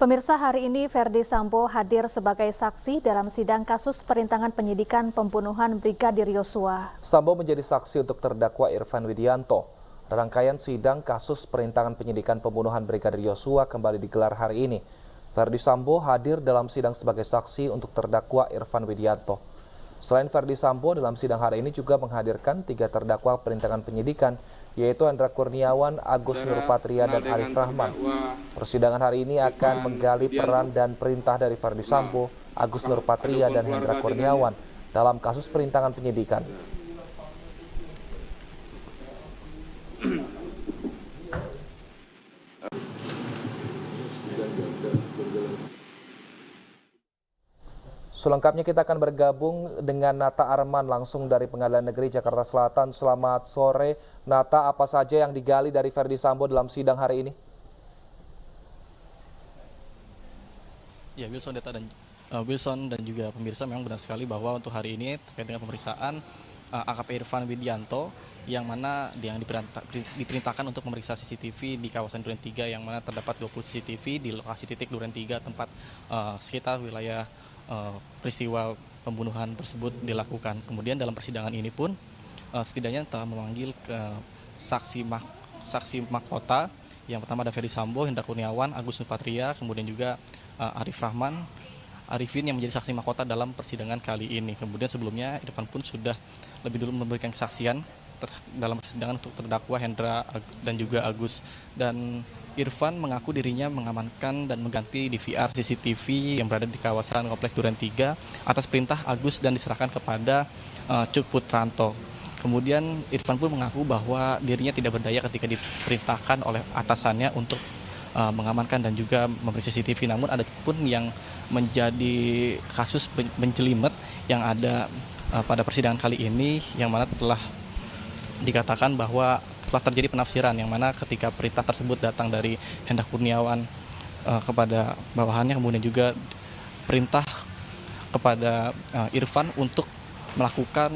Pemirsa, hari ini Ferdy Sambo hadir sebagai saksi dalam sidang kasus perintangan penyidikan pembunuhan Brigadir Yosua. Sambo menjadi saksi untuk terdakwa Irfan Widianto. Rangkaian sidang kasus perintangan penyidikan pembunuhan Brigadir Yosua kembali digelar hari ini. Ferdy Sambo hadir dalam sidang sebagai saksi untuk terdakwa Irfan Widianto. Selain Ferdy Sambo, dalam sidang hari ini juga menghadirkan 3 terdakwa perintangan penyidikan, yaitu Hendra Kurniawan, Agus Nurpatria, dan Arif Rahman. Persidangan hari ini akan menggali peran dan perintah dari Ferdy Sambo, Agus Nurpatria, dan Hendra Kurniawan dalam kasus perintangan penyidikan. Selengkapnya kita akan bergabung dengan Nata Arman langsung dari Pengadilan Negeri Jakarta Selatan. Selamat sore, Nata. Apa saja yang digali dari Ferdy Sambo dalam sidang hari ini? Ya, Wilson dan juga pemirsa, memang benar sekali bahwa untuk hari ini terkait dengan pemeriksaan AKP Irfan Widianto yang mana diperintahkan untuk memeriksa CCTV di kawasan Duren 3 yang mana terdapat 20 CCTV di lokasi titik Duren 3 tempat sekitar wilayah peristiwa pembunuhan tersebut dilakukan. Kemudian dalam persidangan ini pun setidaknya telah memanggil ke saksi mahkota. Yang pertama ada Ferdy Sambo, Hendra Kurniawan, Agus Nurpatria, kemudian juga Arifin yang menjadi saksi mahkota dalam persidangan kali ini. Kemudian sebelumnya Irfan pun sudah lebih dulu memberikan kesaksian dalam persidangan untuk terdakwa Hendra dan juga Agus. Dan Irfan mengaku dirinya mengamankan dan mengganti DVR CCTV yang berada di kawasan Komplek Duren 3 atas perintah Agus dan diserahkan kepada Cuk Putranto. Kemudian Irfan pun mengaku bahwa dirinya tidak berdaya ketika diperintahkan oleh atasannya untuk mengamankan dan juga memeriksa CCTV. Namun ada pun yang menjadi kasus menjelimet yang ada pada persidangan kali ini, yang mana telah dikatakan bahwa telah terjadi penafsiran yang mana ketika perintah tersebut datang dari Hendra Kurniawan kepada bawahannya, kemudian juga perintah kepada Irfan untuk melakukan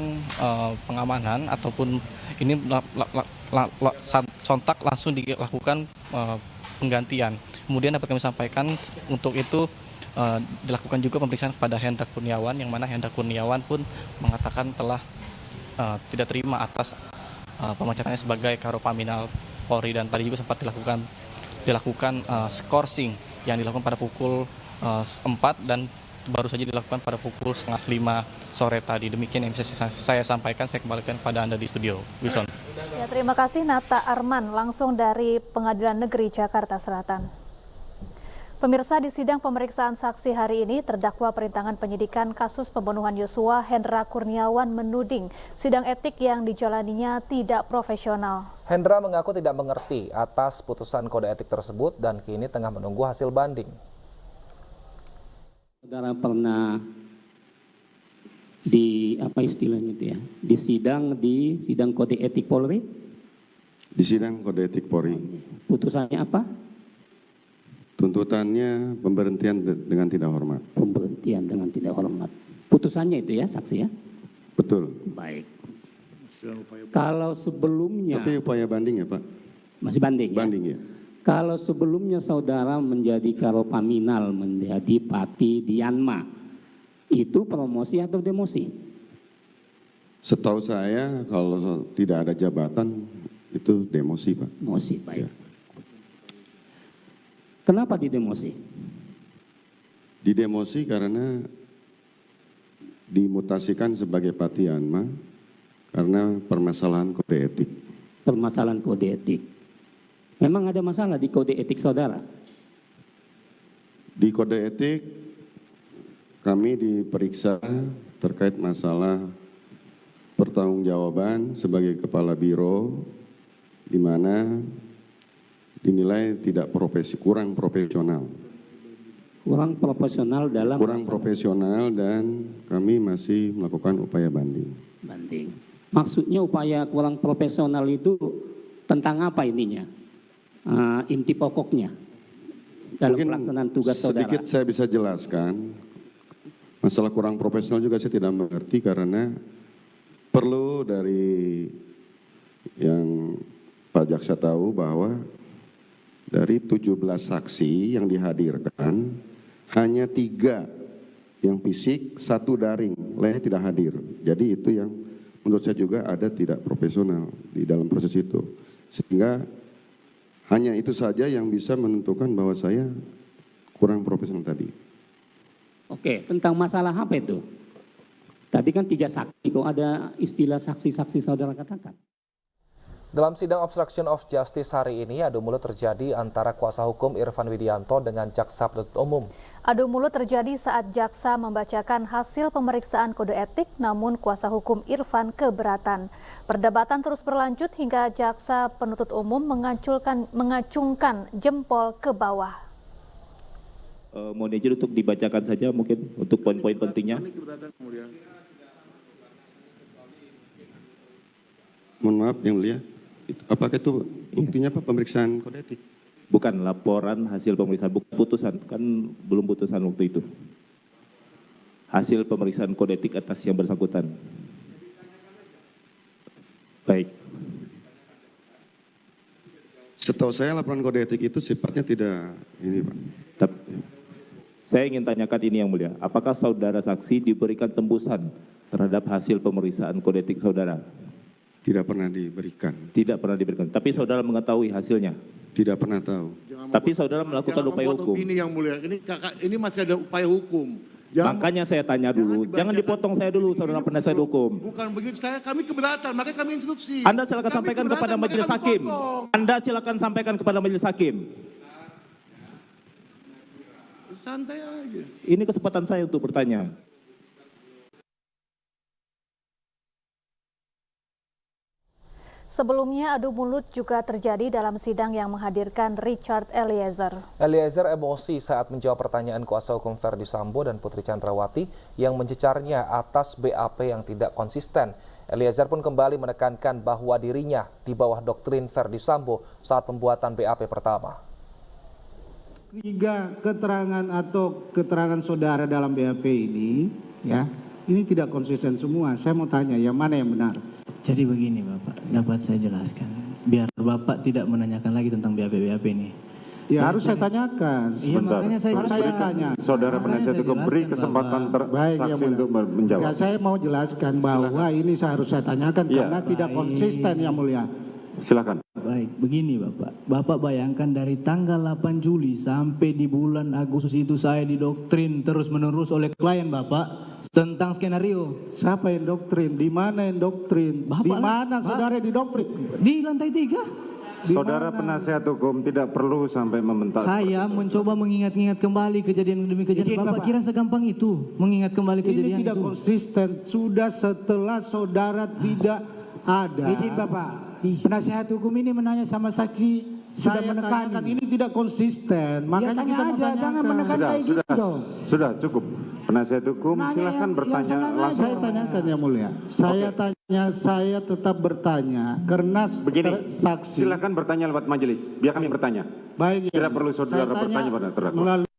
pengamanan ataupun ini sontak langsung dilakukan penggantian. Kemudian dapat kami sampaikan untuk itu dilakukan juga pemeriksaan kepada Hendra Kurniawan yang mana Hendra Kurniawan pun mengatakan telah tidak terima atas pemecatannya sebagai Karopaminal Polri, dan tadi juga sempat dilakukan skorsing yang dilakukan pada pukul 4 dan baru saja dilakukan pada pukul 4:30 sore tadi. Demikian yang bisa saya sampaikan. Saya kembalikan kepada Anda di studio. Wilson. Ya, terima kasih Nata Arman langsung dari Pengadilan Negeri Jakarta Selatan. Pemirsa, di sidang pemeriksaan saksi hari ini, terdakwa perintangan penyidikan kasus pembunuhan Yosua Hendra Kurniawan menuding sidang etik yang dijalaninya tidak profesional. Hendra mengaku tidak mengerti atas putusan kode etik tersebut dan kini tengah menunggu hasil banding. Saudara pernah di sidang kode etik Polri? Di sidang kode etik Polri. Putusannya apa? Tuntutannya pemberhentian dengan tidak hormat. Pemberhentian dengan tidak hormat. Putusannya itu ya, saksi ya? Betul. Baik. Kalau sebelumnya... Tapi upaya banding ya Pak? Masih banding ya? Banding ya. Kalau sebelumnya saudara menjadi Karopaminal, menjadi Pati Dianma, itu promosi atau demosi? Setahu saya kalau tidak ada jabatan itu demosi Pak. Demosi, baik. Ya. Kenapa didemosi? Didemosi karena dimutasikan sebagai Pati Dianma karena permasalahan kode etik. Permasalahan kode etik. Memang ada masalah di kode etik saudara? Di kode etik kami diperiksa terkait masalah pertanggungjawaban sebagai kepala biro, di mana dinilai kurang profesional. Kurang profesional dalam... Kurang profesional dan kami masih melakukan upaya banding. Banding. Maksudnya upaya kurang profesional itu tentang apa ininya? Inti pokoknya dalam Mungkin pelaksanaan tugas saudara. Sedikit saya bisa jelaskan. Masalah kurang profesional juga saya tidak mengerti karena perlu dari yang Pak Jaksa tahu bahwa Dari 17 saksi yang dihadirkan, hanya 3 yang fisik, 1 daring, lainnya tidak hadir. Jadi itu yang menurut saya juga ada tidak profesional di dalam proses itu. Sehingga hanya itu saja yang bisa menentukan bahwa saya kurang profesional tadi. Oke, tentang masalah apa itu? Tadi kan 3 saksi, kok ada istilah saksi-saksi saudara katakan? Dalam sidang obstruction of justice hari ini, adu mulut terjadi antara kuasa hukum Irfan Widianto dengan jaksa penuntut umum. Adu mulut terjadi saat jaksa membacakan hasil pemeriksaan kode etik, namun kuasa hukum Irfan keberatan. Perdebatan terus berlanjut hingga jaksa penuntut umum mengacungkan jempol ke bawah. Mohon izin untuk dibacakan saja mungkin untuk poin-poin pentingnya. Mohon maaf yang mulia, apakah itu buktinya Pak pemeriksaan kode etik? Bukan laporan hasil pemeriksaan, bukan putusan, kan belum putusan waktu itu. Hasil pemeriksaan kode etik atas yang bersangkutan. Baik. Setahu saya laporan kode etik itu sifatnya tidak ini Pak. Saya ingin tanyakan ini yang mulia, apakah saudara saksi diberikan tembusan terhadap hasil pemeriksaan kode etik saudara? Tidak pernah diberikan. Tidak pernah diberikan, tapi saudara mengetahui hasilnya? Tidak pernah tahu. Tapi saudara melakukan upaya hukum. Ini yang mulia, ini masih ada upaya hukum. Makanya saya tanya dulu, jangan dipotong saya dulu, saudara penasihat hukum. Bukan begitu, kami keberatan, makanya kami instruksi. Anda silakan sampaikan kepada majelis hakim. Anda silakan sampaikan kepada majelis hakim. Santai aja. Ini kesempatan saya untuk bertanya. Sebelumnya adu mulut juga terjadi dalam sidang yang menghadirkan Richard Eliezer. Eliezer emosi saat menjawab pertanyaan kuasa hukum Ferdy Sambo dan Putri Chandrawati yang mencecarnya atas BAP yang tidak konsisten. Eliezer pun kembali menekankan bahwa dirinya di bawah doktrin Ferdy Sambo saat pembuatan BAP pertama. 3 keterangan atau keterangan saudara dalam BAP ini, ya, ini tidak konsisten semua. Saya mau tanya, yang mana yang benar? Jadi begini Bapak, dapat saya jelaskan. Biar Bapak tidak menanyakan lagi tentang BAP ini. Ya harus saya tanyakan. Iya, makanya saya tanya. Saudara penasihat hukum beri kesempatan saksi untuk menjawab. Ya, saya mau jelaskan bahwa ini harus saya tanyakan karena tidak konsisten yang mulia. Silakan. Baik, begini Bapak. Bapak bayangkan dari tanggal 8 Juli sampai di bulan Agustus itu saya didoktrin terus-menerus oleh klien Bapak tentang skenario. Siapa yang doktrin? Di mana yang doktrin? Di mana saudara didoktrin? Di lantai 3. Saudara penasihat hukum tidak perlu sampai membentak. Saya mencoba mengingat-ingat kembali kejadian demi kejadian. Bapak kira segampang itu mengingat kembali kejadian itu? Ini tidak konsisten. Sudah setelah saudara tidak ada. Izin Bapak, penasihat hukum ini menanya sama saksi. Sudah Saya menekan. tanyakan ini tidak konsisten. Makanya kita mau tanyakan. Jangan menekan kayak gitu dong. Sudah cukup. Penasihat hukum silahkan bertanya langsung. Saya tanyakan yang mulia. Saya tanya, saya tetap bertanya karena Begini, saksi. silahkan bertanya lewat majelis. Biar kami bertanya. Baik. Tidak perlu saudara bertanya pada terdakwa. Melalui